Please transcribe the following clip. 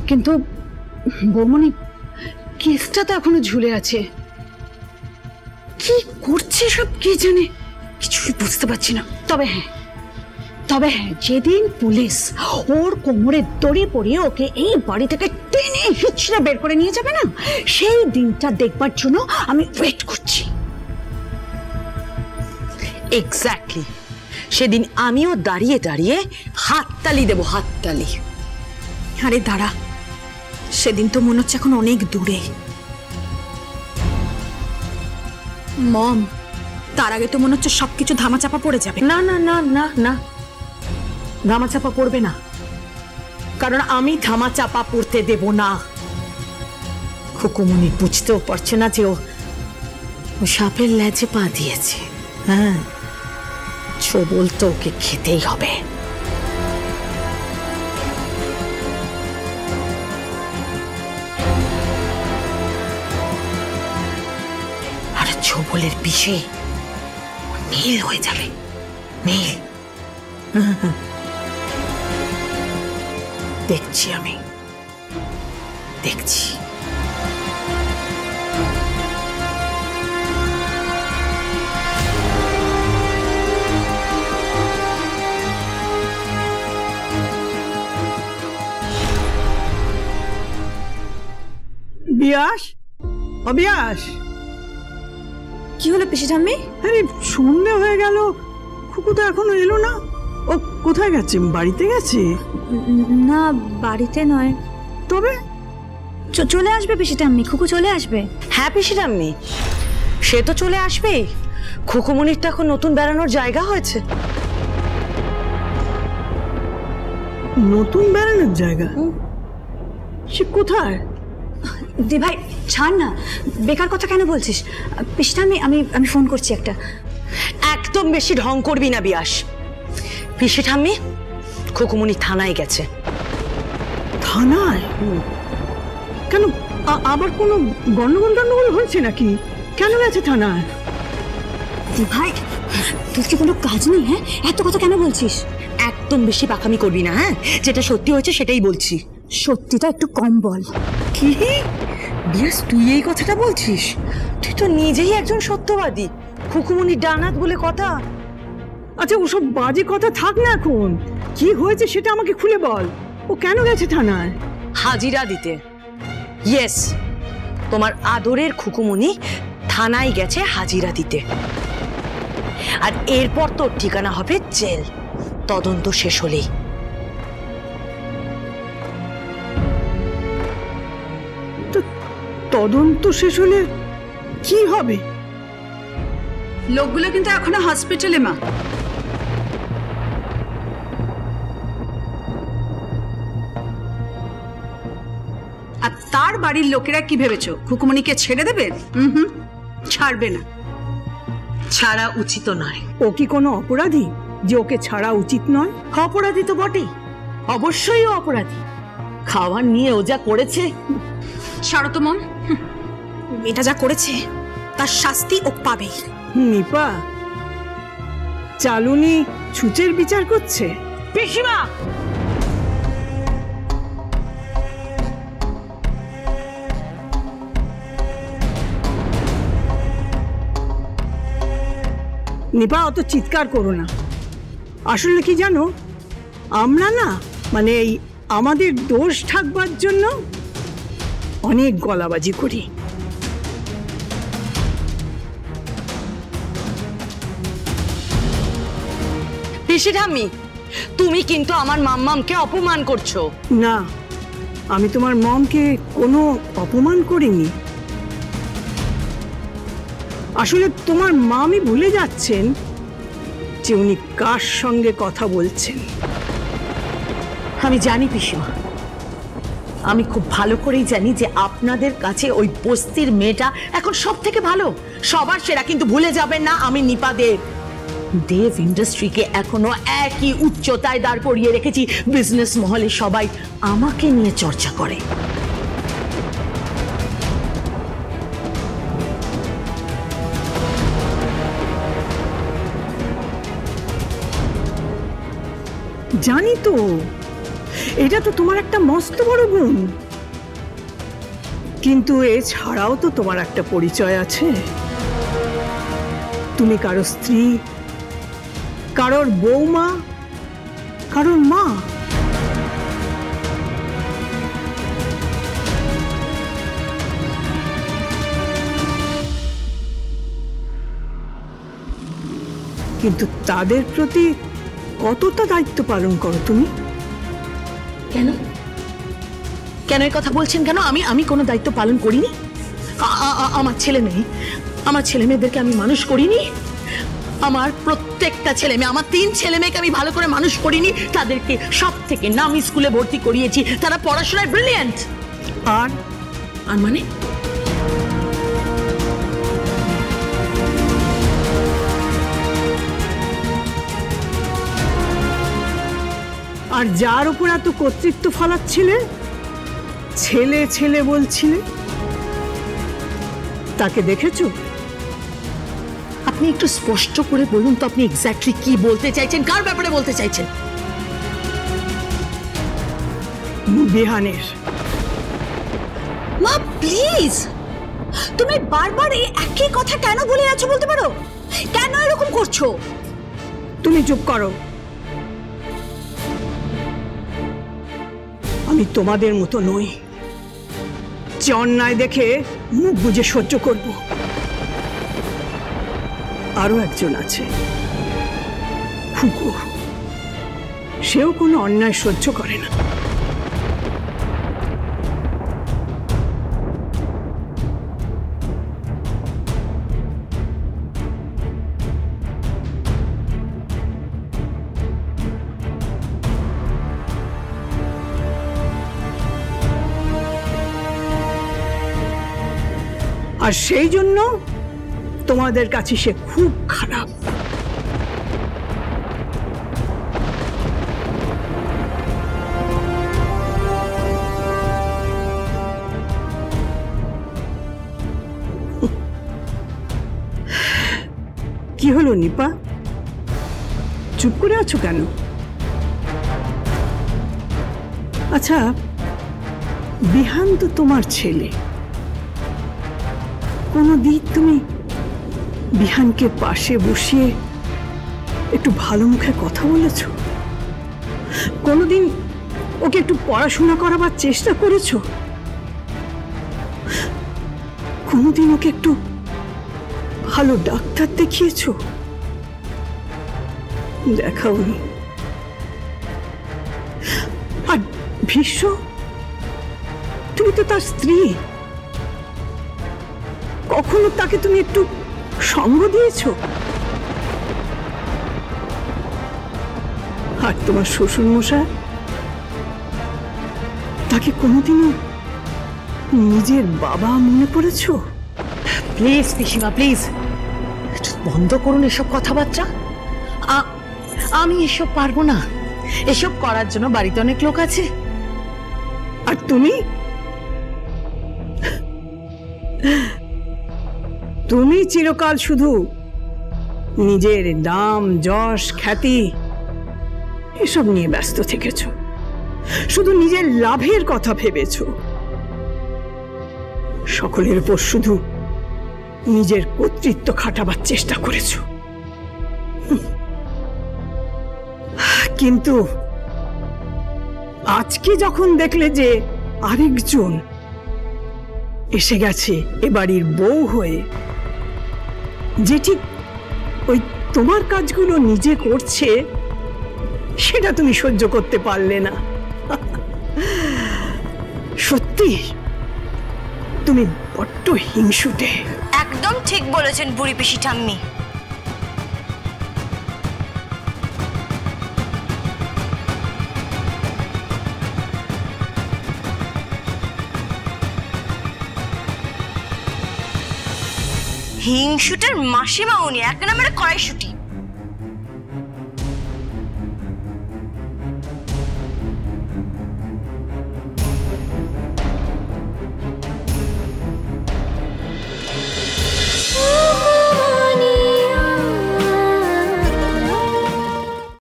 কিন্তু বৌমনি কেসটা তো এখনো ঝুলে আছে। কি করছে সব কে জানে, কিছুই বুঝতে পারছি না। তবে হ্যাঁ যেদিন পুলিশ ওর কোমরে দড়ি পরিয়ে ওকে এই বাড়ি থেকে টেনে হিচড়ে বের করে নিয়ে যাবে না, সেই দিনটা দেখবার জন্য আমি ওয়েট করছি। এক্স্যাক্টলি, সেদিন আমিও দাঁড়িয়ে দাঁড়িয়ে হাততালি দেব, হাততালি। আরে দাঁড়া, সেদিন তো মনে হচ্ছে এখন অনেক দূরে। মম, তার আগে তো মনে হচ্ছে সবকিছু ধামাচাপা পড়ে যাবে। না না না না না, ধামাচাপা পড়বে না, কারণ আমি ধামাচাপা পড়তে দেব না। খুকুমনি বুঝতেও পারছে না যে ও সাপের লেজে পা দিয়েছে। হ্যাঁ, ছোবল তো ওকে খেতেই হবে। আর ছোবলের বিষে নীল হয়ে যাবে, নীল। দেখছি, আমি দেখছি। বিয়াস, অবিয়াস, কি হলো পিসি ঠাম্মি? আরে সন্ধ্যে হয়ে গেল, খুকু তো এখনো এলো না। ও কোথায় গেছে? বাড়িতে গেছে? না, বাড়িতে নয়। তবে চলে আসবে পিসি ঠাম্মি, খুকু চলে আসবে। হ্যাঁ পিসি ঠাম্মি, সে তো চলে আসবেই। খুকুমনির তো এখন নতুন বেড়ানোর জায়গা হয়েছে। নতুন বেড়ানোর জায়গা? সে কোথায়? দি ভাই ছাড় না, বেকার কথা কেন বলছিস? পিসি ঠাম্মি, আমি ফোন করছি একটা। একদম বেশি ঢং করবি না বিয়াস। পিসি ঠাম্মি, খুকুমনি থানায় গেছে। থানায়? কেন, আবার কোনো গন্ডগোল হয়েছে নাকি? কেন গেছে থানায়? দি ভাই, তোর কি কোনো কাজ নেই? হ্যাঁ, এত কথা কেন বলছিস? একদম বেশি পাকামি করবি না। হ্যাঁ, যেটা সত্যি হয়েছে সেটাই বলছি। সত্যিটা একটু কম বল। কি বিয়াস, তুই এই কথাটা বলছিস? তুই তো নিজেই একজন সত্যবাদী। খুকুমনির ডানাত বলে কথা। আচ্ছা, ওসব বাজে কথা থাক না, এখন কি হয়েছে সেটা আমাকে খুলে বল। ও কেন গেছে থানায়? হাজিরা দিতে। ইয়েস, তোমার আদরের খুকুমনি থানায় গেছে হাজিরা দিতে। আর এরপর তোর ঠিকানা হবে জেল, তদন্ত শেষ হলেই। তদন্ত শেষ হলে কি হবে? লোকগুলো কিন্তু এখনো হসপিটালে মা। আর তার বাড়ির লোকেরা কি ভেবেছো খুকুমনিকে ছেড়ে দেবে? ছাড়বে না, ছাড়া উচিত নয়। ও কি কোনো অপরাধী যে ওকে ছাড়া উচিত নয়? অপরাধী তো বটেই, অবশ্যই ও অপরাধী। খাওয়ার নিয়ে ও যা করেছে। ছাড়ো তো মম, এটা যা করেছে তার শাস্তি ও পাবেই। নিপা, চালুনি ছুঁচের বিচার করছে। পিসিমা, নিপা, অত চিৎকার করো না। আসলে কি জানো, আমরা না, মানে এই আমাদের দোষ ঢাকবার জন্য অনেক গলাবাজি করি। পিসি ঠাম্মি, তুমি কিন্তু আমার মাম্মামকে অপমান করছো। না, আমি তোমার মমকে কোনো অপমান করিনি। আসলে তোমার মামি ভুলে যাচ্ছেন যে উনি কার সঙ্গে কথা বলছেন। আমি জানি পিসিমা, আমি খুব ভালো করেই জানি যে আপনাদের কাছে ওই বস্তির মেয়েটা এখন সব থেকে ভালো, সবার সেরা। কিন্তু ভুলে যাবেন না, আমি নিপা দেব ইন্ডাস্ট্রিকে এখনো একই উচ্চতায় দাঁড় করিয়ে রেখেছি। বিজনেস মহলে সবাই আমাকে নিয়ে চর্চা করে। জানি তো, এটা তো তোমার একটা মস্ত বড় গুণ। কিন্তু এছাড়াও তো তোমার একটা পরিচয় আছে। তুমি কারো স্ত্রী, কারোর বৌমা, কারোর মা। কিন্তু তাদের প্রতি কতটা দায়িত্ব পালন করো তুমি? কেন কেন এই কথা বলছেন কেন? আমি কোনো দায়িত্ব পালন করিনি? আমার ছেলে মেয়েদেরকে আমি মানুষ করিনি? আমার প্রত্যেকটা ছেলে মেয়ে, আমার 3 ছেলে মেয়েকে আমি ভালো করে মানুষ করিনি? তাদেরকে সব থেকে নামি স্কুলে ভর্তি করিয়েছি, তারা পড়াশোনায় ব্রিলিয়েন্ট। আর আর মানে আর যার উপর এত কর্তৃত্ব ফলাচ্ছিলে, ছেলে ছেলে বলছিলে, তাকে দেখেছো? আপনি একটু স্পষ্ট করে বলুন তো, আপনি এক্স্যাক্টলি কি বলতে চাইছেন? কার ব্যাপারে বলতে চাইছেন? বিহানের। মা প্লিজ, তুমি বারবার এই একই কথা কেন বলে যাচ্ছ বলতে পারো? কেন এরকম করছো? তুমি চুপ করো। আমি তোমাদের মতো নই যে অন্যায় দেখে মুখ বুজে সহ্য করব। আরো একজন আছে, খুকু। সেও কোনো অন্যায় সহ্য করে না। আর সেই জন্য তোমাদের কাছে সে খুব খারাপ। কি হলো নিপা, চুপ করে আছো কেন? আচ্ছা, বিহান তো তোমার ছেলে। কোনদিন তুমি বিহানকে পাশে বসিয়ে একটু ভালো মুখে কথা বলেছো? কোনদিন ওকে একটু পড়াশোনা করাবার চেষ্টা করেছো? কোনদিন ওকে একটু ভালো ডাক্তার দেখিয়েছো? দেখাওনি। আর ভীষ্ম, তুমি তো তার স্ত্রী, কখনো তাকে তুমি একটু সঙ্গ দিয়েছো? আর তোমার শ্বশুর মশাই, তাকে কোনোদিনও নিজের বাবা মনে করেছো? প্লিজ পিসিমা, প্লিজ বন্ধ করুন এসব কথাবার্তা। আমি এসব পারবো না। এসব করার জন্য বাড়িতে অনেক লোক আছে। আর তুমি তুমি চিরকাল শুধু নিজের নাম, যশ, খ্যাতি এসব নিয়ে ব্যস্ত থেকেছ। শুধু নিজের লাভের কথা ভেবেছ। সকলের উপর শুধু নিজের কর্তৃত্ব খাটাবার চেষ্টা করেছ। কিন্তু আজকে যখন দেখলে যে আরেকজন এসে গেছে এ বাড়ির বউ হয়ে, যে ঠিক ওই তোমার কাজগুলো নিজে করছে, সেটা তুমি সহ্য করতে পারলে না। সত্যি তুমি বড্ড হিংসুটে। একদম ঠিক বলেছেন বুড়ি পিসি ঠাম্মি। হিংসুটের মাসিমা উনি, এক নামের কড়াইশুটি।